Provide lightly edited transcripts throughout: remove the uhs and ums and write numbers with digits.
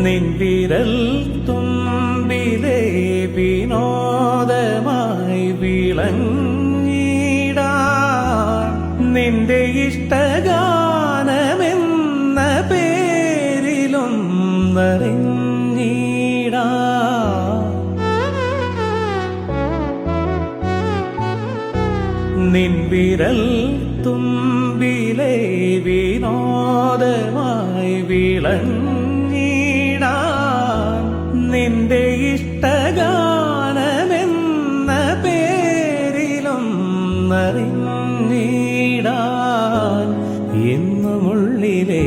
നിൻ വിരൽ തുമ്പിലെ വിനോദമായി വിളങ്ങിടാൻ നിന്റെ ഇഷ്ടഗാനമെന്ന പേരിലും നിറഞ്ഞിടാൻ നിൻ വിരൽ തുമ്പിലെ വിനോദമായി വിളങ്ങിടാൻ നിന്റെ ഇഷ്ടഗാനമെന്ന പേരിലും നിറഞ്ഞിടാൻ എന്നുമുള്ളിലെ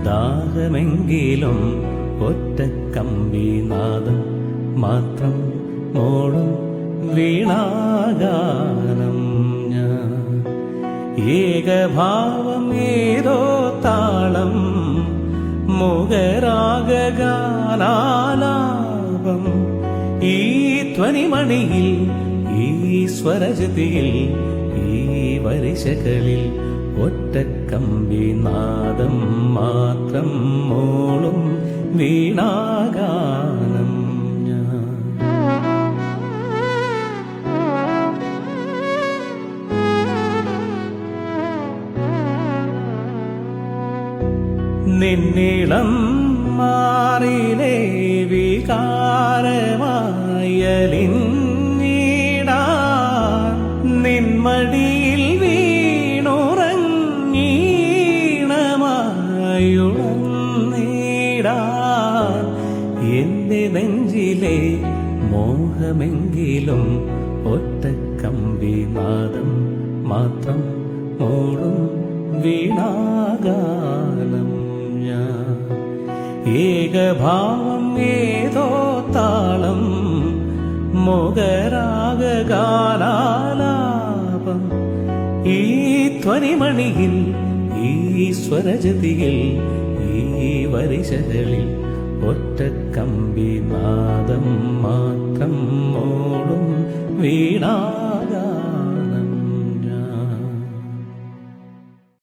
ദാഹമെങ്കിലും ഒറ്റക്കമ്പിനാദം മാത്രം മോളും വീണാഗാനം ഞാൻ ഏകഭാവം ഏതോ താളം മുഖരാഗാനാലാപം ഈ ധ്വനിമണിയിൽ ഈ സ്വരജതിയിൽ ഈ വരിശകളിൽ ഒറ്റക്കമ്പിനാദം മാത്രം മോളും വീണാഗാനം ഞാൻ നിന്നിളം മാറിലെ വികാരമായലിഞ്ഞിടാൻ നിന്മടിയിൽ വീണുറങ്ങീണമായുണർന്നിടാൻ എന്റെ നെഞ്ചിലെ മോഹമെങ്കിലും ഒറ്റക്കമ്പിനാദം മാത്രം മോളും വീണാഗാനം ഞാൻ ഏകഭാവം ഏതോ താളം മുഖരാഗാനാലാപം ഈ ധ്വനിമണിയിൽ ഈ സ്വരജതിയിൽ ഈ വരിശകളിൽ ഒറ്റക്കമ്പിനാദം മാത്രം മോളും വീണാ